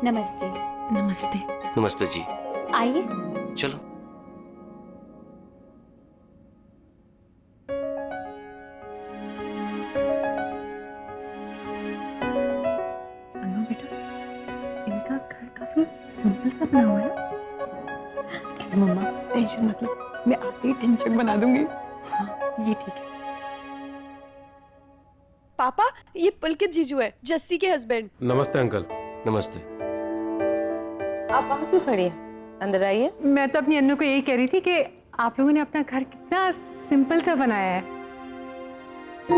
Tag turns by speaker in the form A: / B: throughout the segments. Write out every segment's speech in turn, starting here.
A: नमस्ते।
B: नमस्ते।
C: नमस्ते जी।
A: आइए।
C: चलो।
B: अनु बेटा, इनका घर काफी सिंपल सा बना हुआ है।
D: मम्मा टेंशन मत लो, मैं आते ही ढिंचक बना दूंगी।
B: हाँ, ये ठीक है।
E: पापा, ये पुलकित जीजू है, जस्सी के हस्बैंड।
F: नमस्ते अंकल।
C: नमस्ते।
G: आप वहाँ क्यों खड़ी हैं? अंदर आइए।
D: मैं तो अपनी अन्नू को यही कह रही थी कि आप लोगों ने अपना घर कितना सिंपल सा बनाया है।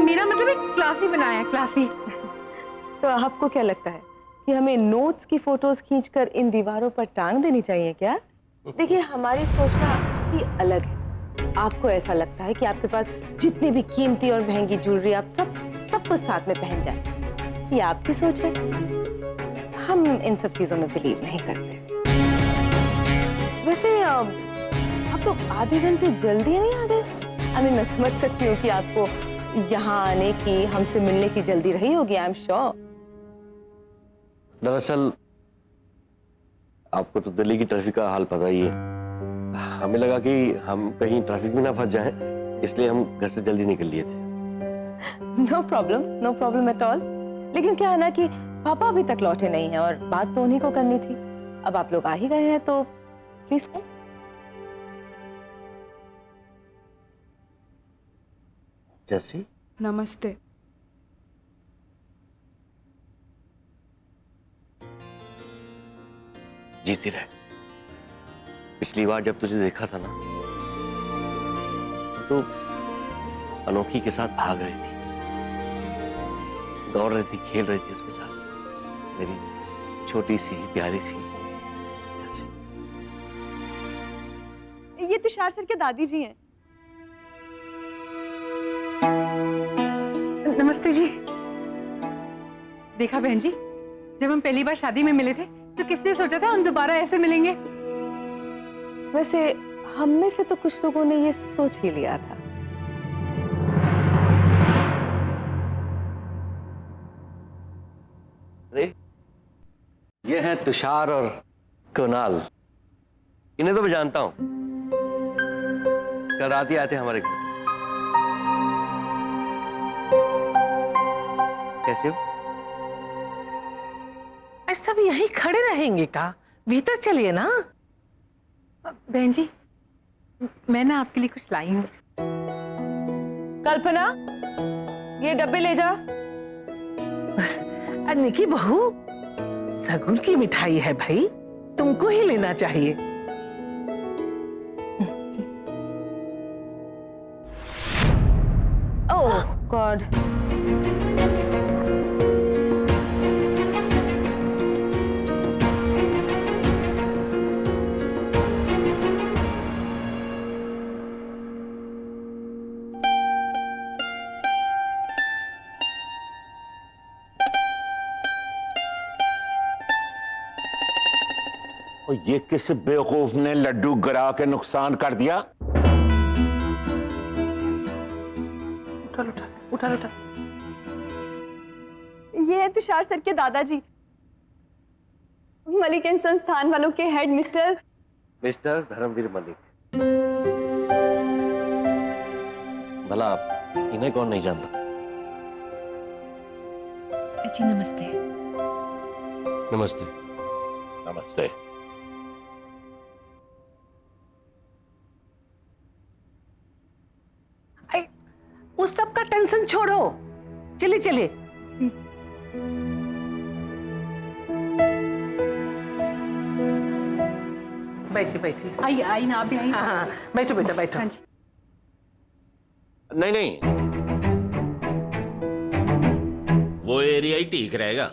D: मेरा मतलब एक क्लासी बनाया है, क्लासी।
G: तो आपको क्या लगता है कि हमें नोट्स की फोटोज खींचकर इन दीवारों पर टांग देनी चाहिए क्या? देखिए, हमारी सोचना ही अलग है। आपको ऐसा लगता है कि आपके पास जितनी भी कीमती और महंगी ज्वेलरी आप सब कुछ साथ में पहन जाए। ये आपकी सोच है। हम इन सब चीजों में बिलीव नहीं करते। वैसे आप लोग आधे घंटे जल्दी नहीं आ गए? मैं समझ सकती हूँ कि आपको यहाँ आने की, हमसे मिलने की जल्दी रही होगी। I am sure.
C: दरअसल आपको तो दिल्ली की ट्रैफिक का हाल पता ही है। हमें लगा कि हम कहीं ट्रैफिक में ना फंस जाएं, इसलिए हम घर से जल्दी निकल लिए थे।
G: No problem at all. लेकिन क्या है ना कि पापा अभी तक लौटे नहीं हैं और बात तो उन्हीं को करनी थी। अब आप लोग आ ही गए हैं तो प्लीज कम।
C: जैसी
E: नमस्ते।
C: जीती रहे। पिछली बार जब तुझे देखा था ना, तो अनोखी के साथ भाग रही थी, दौड़ रही थी, खेल रही थी उसके साथ, मेरी छोटी सी प्यारी सी जैसी।
E: ये तुषार सर के दादी जी हैं।
D: नमस्ते जी। देखा बहन जी, जब हम पहली बार शादी में मिले थे तो किसने सोचा था हम दोबारा ऐसे मिलेंगे।
G: वैसे हम में से तो कुछ लोगों ने ये सोच ही लिया था।
C: अरे ये है तुषार और कुणाल। इन्हें तो मैं जानता हूं, कल रात ही आए थे हमारे घर। कैसे हो?
B: सब यहीं खड़े रहेंगे का? भीतर चलिए ना।
D: बहन जी, मैं ना आपके लिए कुछ लाई हूँ।
G: कल्पना, ये डब्बे ले जा।
B: अन्नी की बहू, सगुन की मिठाई है भाई, तुमको ही लेना चाहिए।
G: ओह गॉड।
H: और ये किस बेवकूफ ने लड्डू गिरा के नुकसान कर दिया?
D: उठा।
E: ये है तुषार सर के दादाजी, मलिकन संस्थान वालों के हेड मिस्टर
C: धर्मवीर मलिक। भला इन्हें कौन नहीं जानता?
B: जी नमस्ते।
C: नमस्ते।
H: नमस्ते।
B: उस सब का टेंशन छोड़ो, चलिए चलिए। बैठिए।
D: आई ना, आप भी आई।
B: हाँ, बैठो बेटा, बैठो।
D: हाँ जी।
H: नहीं, वो एरिया ही ठीक रहेगा।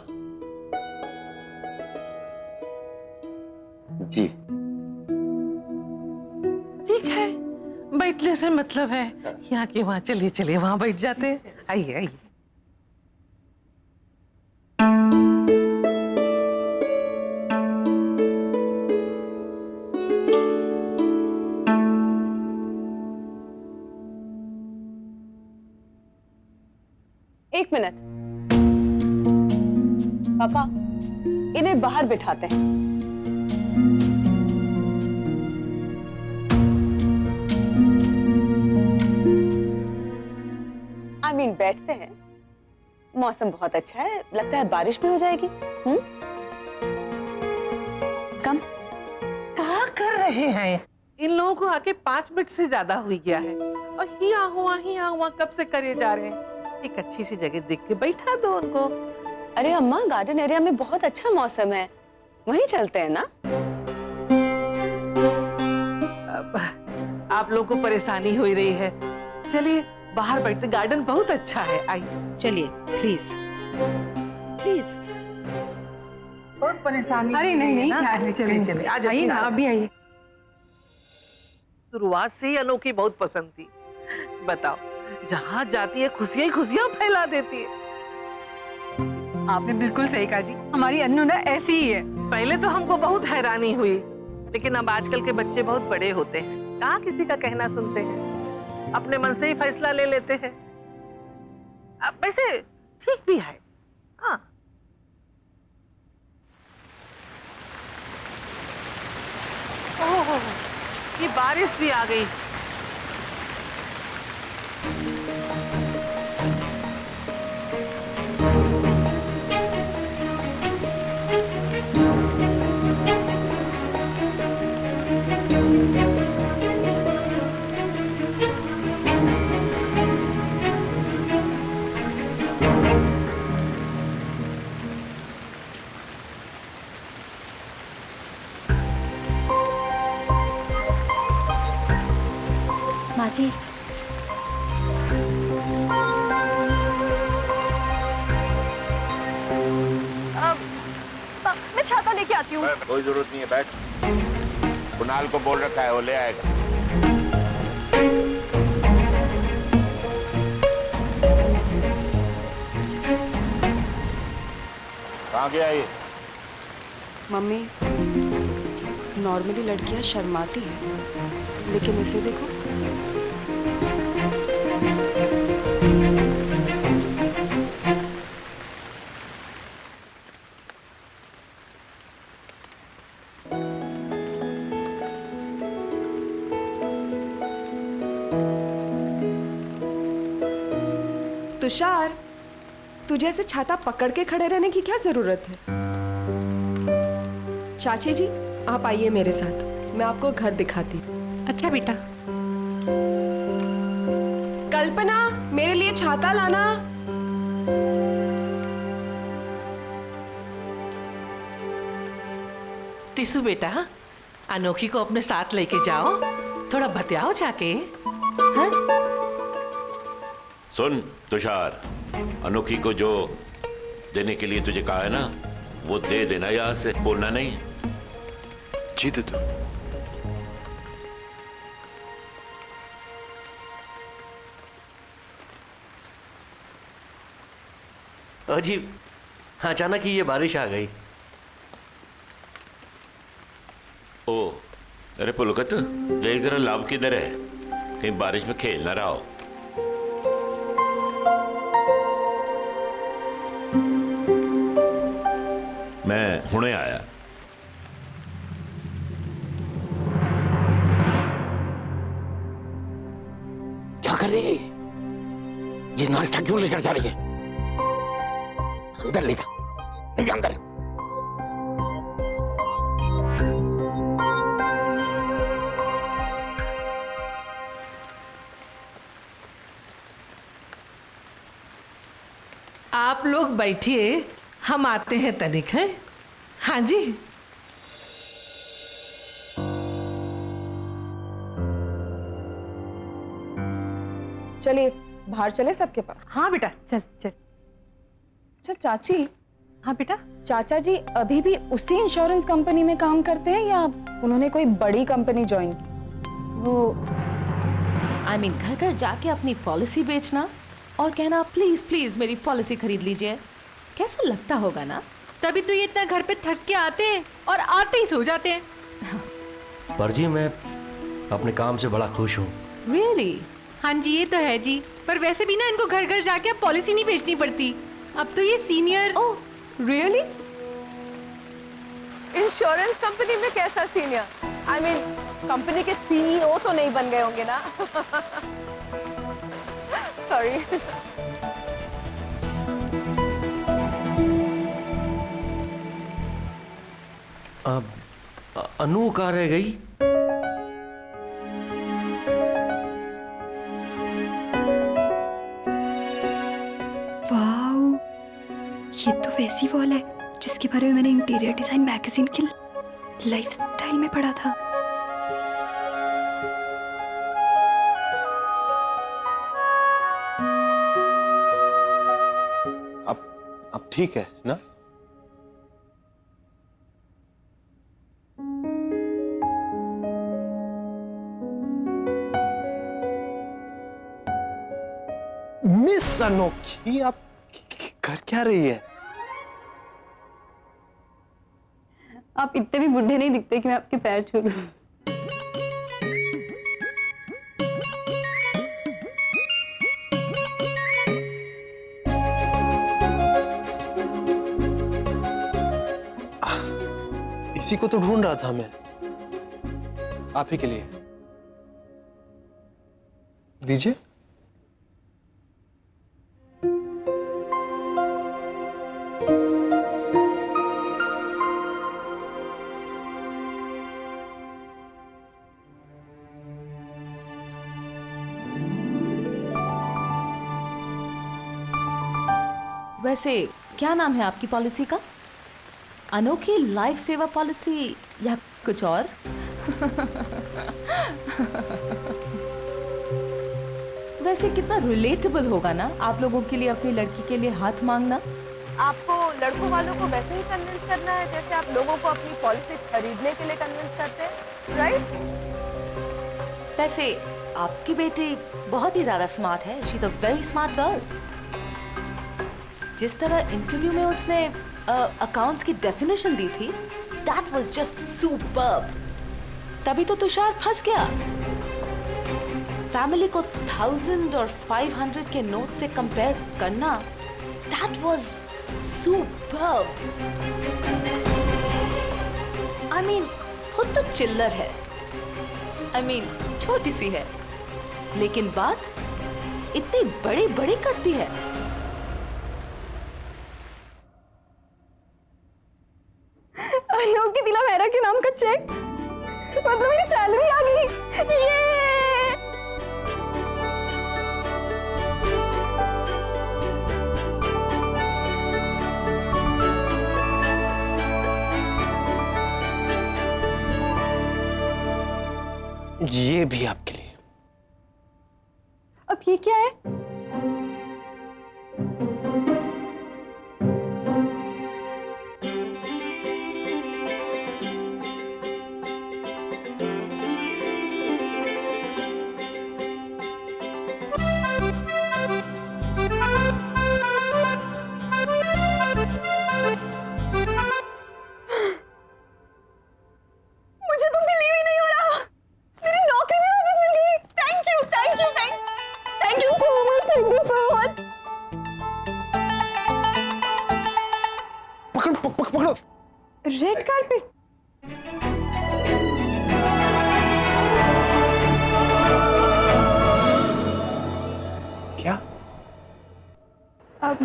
C: जी
B: ठीक है, बैठने से मतलब है, यहाँ के वहाँ चलिए वहाँ बैठ जाते हैं। आइए।
E: एक मिनट। पापा,
G: इन्हें बाहर बिठाते हैं। बैठते हैं। मौसम बहुत अच्छा है, लगता है बारिश भी हो जाएगी। कम
B: क्या कर रहे हैं? इन लोगों को आके 5 मिनट से ज्यादा हुई गया है और हिया हुआ कब से करे जा रहे हैं। एक अच्छी सी जगह देख के बैठा दो उनको।
G: अरे अम्मा, गार्डन एरिया में बहुत अच्छा मौसम है, वहीं चलते हैं ना।
B: आप लोगों को परेशानी हो रही है, चलिए बाहर बैठते, गार्डन बहुत अच्छा है। आइए
A: चलिए प्लीज प्लीज।
B: बहुत परेशानी।
D: अरे नहीं
B: ना?
D: क्या है, चलिए
B: चलिए आ
D: आइए ना, आप भी आइए।
B: शुरुआत से ही अनोखी बहुत पसंद थी। बताओ, जहाँ जाती है खुशियां खुशियां फैला देती है।
D: आपने बिल्कुल सही कहा जी, हमारी अन्नू ना ऐसी ही है।
B: पहले तो हमको बहुत हैरानी हुई, लेकिन अब आजकल के बच्चे बहुत बड़े होते हैं, कहाँ किसी का कहना सुनते हैं, अपने मन से ही फैसला ले लेते हैं। अब वैसे ठीक भी है। हाँ, ओह, ये बारिश भी आ गई।
E: माँ जी, मैं छाता लेके आती हूँ।
H: कोई जरूरत नहीं है, बैठ। कुणाल को बोल रखा है, वो ले आएगा। कहाँ गया ये?
A: मम्मी, नॉर्मली लड़कियां शर्माती है, लेकिन इसे देखो। तुषार, तुझे ऐसे छाता पकड़ के खड़े रहने की क्या जरूरत है? चाची जी, आप आइए मेरे साथ, मैं आपको घर दिखाती हूँ।
D: अच्छा बेटा।
A: कल्पना, मेरे लिए छाता लाना।
B: तिसु बेटा, अनोखी को अपने साथ लेके जाओ, थोड़ा बतियाओ जाके। हाँ?
H: सुन तुषार, अनोखी को जो देने के लिए तुझे कहा है ना, वो दे देना, यहाँ से बोलना नहीं।
F: जी दीदू।
C: अजीब, अचानक ही ये बारिश आ गई।
H: ओ, अरे पुलकत, देख जरा लाभ किधर है, कहीं बारिश में खेल ना रहा हो। मैं हुणे आया।
I: क्या कर रही है ये नाश्ता क्यों लेकर जा रही है? अंदर ले जा अंदर।
B: आप लोग बैठिए, हम आते हैं तनिक। है हाँ जी।
A: चलिए बाहर चले सबके पास।
D: हाँ बेटा, चल चल।
A: अच्छा चाची।
D: हाँ बेटा।
A: चाचा जी अभी भी उसी इंश्योरेंस कंपनी में काम करते हैं या उन्होंने कोई बड़ी कंपनी ज्वाइन की?
J: वो घर घर जाके अपनी पॉलिसी बेचना और कहना प्लीज प्लीज मेरी पॉलिसी खरीद लीजिए, कैसा लगता होगा ना?
D: तभी तो ये इतना घर पे थक के आते हैं और आते ही सो जाते हैं।
C: पर जी, मैं अपने काम से बड़ा खुश हूँ।
J: Really?
D: हाँ जी, ये तो है जी, पर वैसे भी ना इनको घर घर जाके अब पॉलिसी नहीं बेचनी पड़ती, अब तो ये senior.
A: Oh really?
G: Insurance company में कैसा सीनियर? आई मीन कंपनी के सीईओ तो नहीं बन गए होंगे ना? सॉरी।
C: अब अनु कहाँ रह गई?
E: वाओ, ये तो वैसी वॉल है जिसके बारे में मैंने इंटीरियर डिजाइन मैगजीन की लाइफस्टाइल में पढ़ा था।
F: अब ठीक है ना? मिस अनोखी, आप कर क्या रही है?
A: आप इतने भी बुढ़े नहीं दिखते कि मैं आपके पैर छू लूं।
F: इसी को तो ढूंढ रहा था मैं, आप ही के लिए। दीजिए।
J: वैसे क्या नाम है आपकी पॉलिसी का? अनोखी लाइफ सेवा पॉलिसी या कुछ और? वैसे कितना रिलेटेबल होगा ना आप लोगों के लिए अपनी लड़की के लिए हाथ मांगना।
G: आपको लड़कों वालों को वैसे ही कन्विंस करना है जैसे आप लोगों को अपनी पॉलिसी खरीदने के लिए कन्विंस करते हैं, राइट?
J: वैसे आपकी बेटी बहुत ही ज्यादा स्मार्ट है। She is a very smart girl. जिस तरह इंटरव्यू में उसने अकाउंट्स की डेफिनेशन दी थी, दैट वाज जस्ट सुपर्ब। तभी तो तुषार फंस गया। फैमिली को 1000 और 500 के नोट से कंपेयर करना, that was superb. I mean खुद तो चिल्लर है, आई मीन छोटी सी है, लेकिन बात इतनी बड़ी बड़ी करती है।
A: अनोखी दिला मेरा के नाम का चेक, मतलब मेरी सैलरी आ गई।
F: ये भी आपके लिए।
A: अब ये क्या है? मुझे तो बिलीव ही नहीं हो रहा, मेरी नौकरी भी वापस मिल गई। Thank you, thank you, thank you so much, thank you so much.
F: पकड़ो।
A: Red carpet.
F: क्या?
A: अब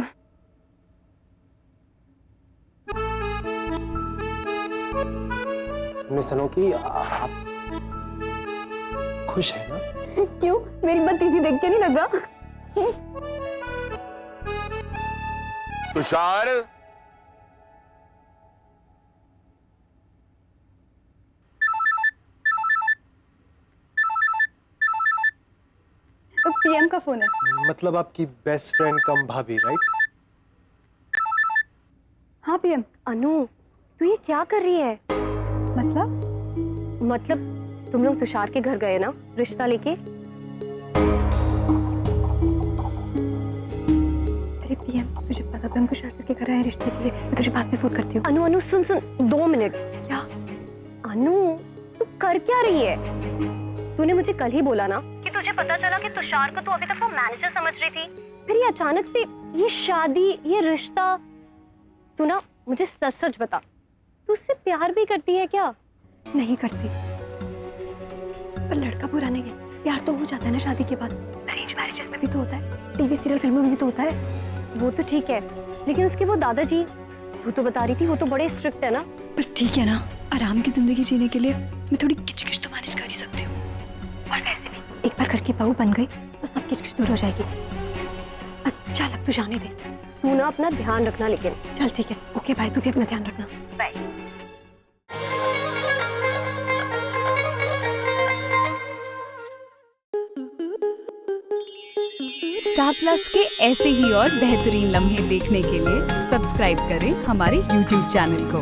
F: मिस अनोखी, आप खुश है ना?
A: क्यों, मेरी भतीजी देख के नहीं लग रहा?
H: तुषार,
A: पीएम का फोन है।
F: मतलब आपकी बेस्ट फ्रेंड कम भाभी, राइट?
A: हाँ पीएम।
K: अनु, तू ये क्या कर रही है?
A: मतलब
K: तुम लोग तुषार के घर गए ना रिश्ता लेके?
A: अरे पीएम, तुझे पता तो हम तुषार सर के घर आए रिश्ते के लिए। मैं तुझे बाद में फोन करती हूँ।
K: अनु सुन 2 मिनट।
A: क्या?
K: अनु, तू कर क्या रही है? तूने मुझे कल ही बोला ना कि तुझे पता चला कि तुषार को तू अभी तक वो मैनेजर समझ रही थी, फिर ये अचानक से ये शादी, ये रिश्ता। तू ना मुझे सच सच बता, तू उससे प्यार भी करती है क्या?
E: नहीं करती, पर लड़का बुरा नहीं है। प्यार तो हो जाता है ना शादी के बाद। अरेंज मैरिजेस में भी तो होता है, टीवी सीरियल फिल्मों में भी तो होता है।
K: वो तो ठीक है, लेकिन उसके वो दादाजी, तू तो बता रही थी वो तो बड़े स्ट्रिक्ट है ना।
E: पर ठीक है ना, आराम की जिंदगी जीने के लिए मैं थोड़ी किचकिच तो मैनेज कर ही सकती हूँ। और वैसे भी एक बार घर की बहू बन गई तो सब किचकिच दूर हो जाएगी। अच्छा लग, तू जाने दे।
K: तू ना अपना ध्यान रखना लेकिन।
E: चल ठीक है, ओके बाय, तू भी अपना ध्यान रखना।
K: बाय।
L: स्टार प्लस के ऐसे ही और बेहतरीन लम्हे देखने के लिए सब्सक्राइब करें हमारे YouTube चैनल को।